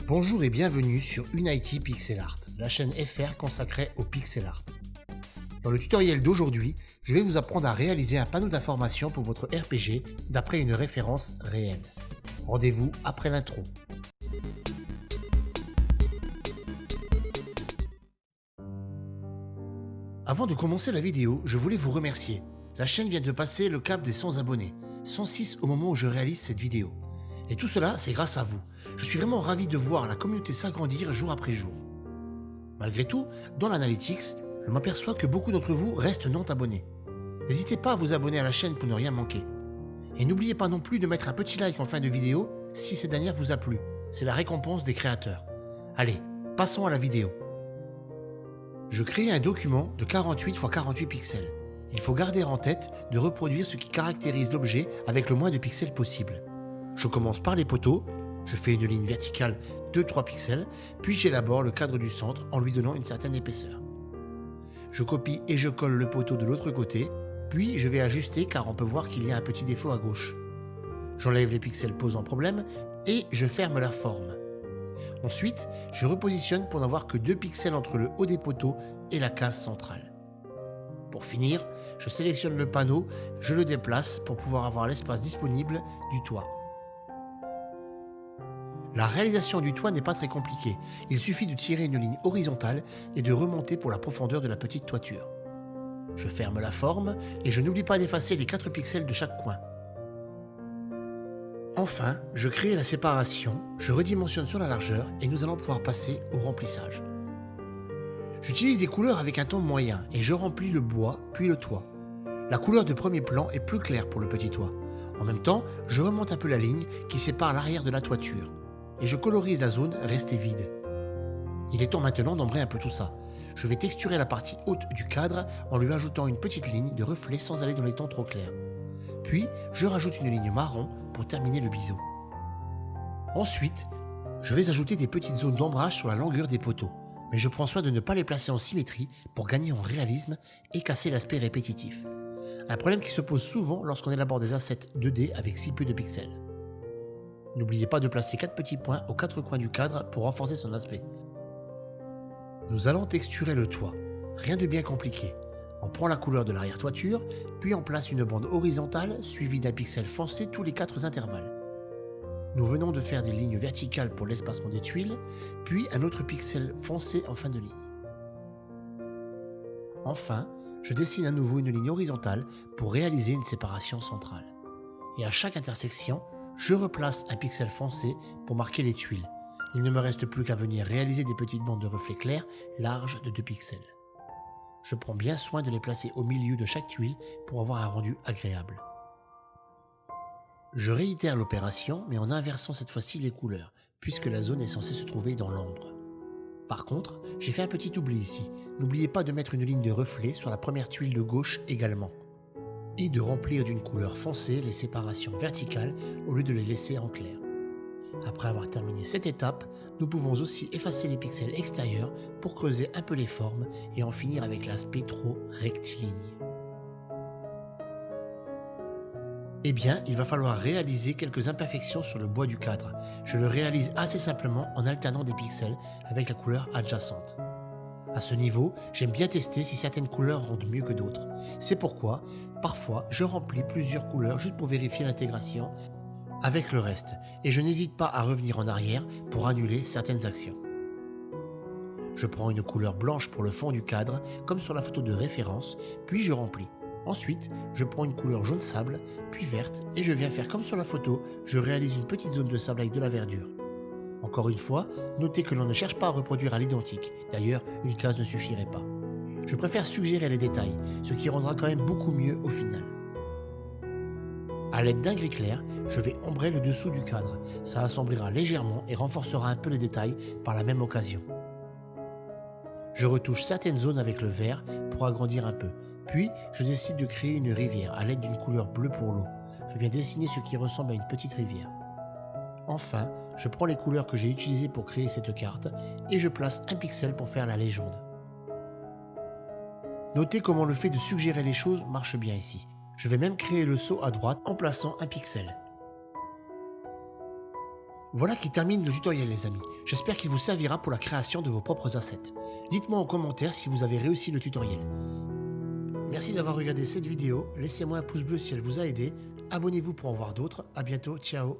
Bonjour et bienvenue sur Unity Pixel Art, la chaîne FR consacrée au pixel art. Dans le tutoriel d'aujourd'hui, je vais vous apprendre à réaliser un panneau d'information pour votre RPG d'après une référence réelle. Rendez-vous après l'intro. Avant de commencer la vidéo, je voulais vous remercier. La chaîne vient de passer le cap des 100 abonnés, 106 au moment où je réalise cette vidéo. Et tout cela, c'est grâce à vous. Je suis vraiment ravi de voir la communauté s'agrandir jour après jour. Malgré tout, dans l'analytics, je m'aperçois que beaucoup d'entre vous restent non abonnés. N'hésitez pas à vous abonner à la chaîne pour ne rien manquer. Et n'oubliez pas non plus de mettre un petit like en fin de vidéo si cette dernière vous a plu. C'est la récompense des créateurs. Allez, passons à la vidéo. Je crée un document de 48 x 48 pixels. Il faut garder en tête de reproduire ce qui caractérise l'objet avec le moins de pixels possible. Je commence par les poteaux, je fais une ligne verticale de 3 pixels, puis j'élabore le cadre du centre en lui donnant une certaine épaisseur. Je copie et je colle le poteau de l'autre côté, puis je vais ajuster car on peut voir qu'il y a un petit défaut à gauche. J'enlève les pixels posant problème et je ferme la forme. Ensuite, je repositionne pour n'avoir que 2 pixels entre le haut des poteaux et la case centrale. Pour finir, je sélectionne le panneau, je le déplace pour pouvoir avoir l'espace disponible du toit. La réalisation du toit n'est pas très compliquée, il suffit de tirer une ligne horizontale et de remonter pour la profondeur de la petite toiture. Je ferme la forme et je n'oublie pas d'effacer les 4 pixels de chaque coin. Enfin, je crée la séparation, je redimensionne sur la largeur et nous allons pouvoir passer au remplissage. J'utilise des couleurs avec un ton moyen et je remplis le bois puis le toit. La couleur de premier plan est plus claire pour le petit toit. En même temps, je remonte un peu la ligne qui sépare l'arrière de la toiture. Et je colorise la zone restée vide. Il est temps maintenant d'embrer un peu tout ça. Je vais texturer la partie haute du cadre en lui ajoutant une petite ligne de reflet sans aller dans les tons trop clairs. Puis, je rajoute une ligne marron pour terminer le biseau. Ensuite, je vais ajouter des petites zones d'ombrage sur la longueur des poteaux, mais je prends soin de ne pas les placer en symétrie pour gagner en réalisme et casser l'aspect répétitif. Un problème qui se pose souvent lorsqu'on élabore des assets 2D avec si peu de pixels. N'oubliez pas de placer 4 petits points aux 4 coins du cadre pour renforcer son aspect. Nous allons texturer le toit. Rien de bien compliqué. On prend la couleur de l'arrière-toiture, puis on place une bande horizontale suivie d'un pixel foncé tous les 4 intervalles. Nous venons de faire des lignes verticales pour l'espacement des tuiles, puis un autre pixel foncé en fin de ligne. Enfin, je dessine à nouveau une ligne horizontale pour réaliser une séparation centrale. Et à chaque intersection, je replace un pixel foncé pour marquer les tuiles. Il ne me reste plus qu'à venir réaliser des petites bandes de reflets clairs larges de 2 pixels. Je prends bien soin de les placer au milieu de chaque tuile pour avoir un rendu agréable. Je réitère l'opération mais en inversant cette fois-ci les couleurs, puisque la zone est censée se trouver dans l'ombre. Par contre, j'ai fait un petit oubli ici. N'oubliez pas de mettre une ligne de reflet sur la première tuile de gauche également. Et de remplir d'une couleur foncée les séparations verticales au lieu de les laisser en clair. Après avoir terminé cette étape, nous pouvons aussi effacer les pixels extérieurs pour creuser un peu les formes et en finir avec l'aspect trop rectiligne. Eh bien, il va falloir réaliser quelques imperfections sur le bois du cadre. Je le réalise assez simplement en alternant des pixels avec la couleur adjacente. À ce niveau, j'aime bien tester si certaines couleurs rendent mieux que d'autres. C'est pourquoi, parfois, je remplis plusieurs couleurs juste pour vérifier l'intégration avec le reste, et je n'hésite pas à revenir en arrière pour annuler certaines actions. Je prends une couleur blanche pour le fond du cadre, comme sur la photo de référence, puis je remplis. Ensuite, je prends une couleur jaune sable, puis verte, et je viens faire comme sur la photo, je réalise une petite zone de sable avec de la verdure. Encore une fois, notez que l'on ne cherche pas à reproduire à l'identique, d'ailleurs une case ne suffirait pas. Je préfère suggérer les détails, ce qui rendra quand même beaucoup mieux au final. A l'aide d'un gris clair, je vais ombrer le dessous du cadre, ça assombrira légèrement et renforcera un peu les détails par la même occasion. Je retouche certaines zones avec le vert pour agrandir un peu, puis je décide de créer une rivière à l'aide d'une couleur bleue pour l'eau. Je viens dessiner ce qui ressemble à une petite rivière. Enfin, je prends les couleurs que j'ai utilisées pour créer cette carte et je place un pixel pour faire la légende. Notez comment le fait de suggérer les choses marche bien ici. Je vais même créer le saut à droite en plaçant un pixel. Voilà qui termine le tutoriel les amis. J'espère qu'il vous servira pour la création de vos propres assets. Dites-moi en commentaire si vous avez réussi le tutoriel. Merci d'avoir regardé cette vidéo, laissez-moi un pouce bleu si elle vous a aidé, abonnez-vous pour en voir d'autres, à bientôt, ciao.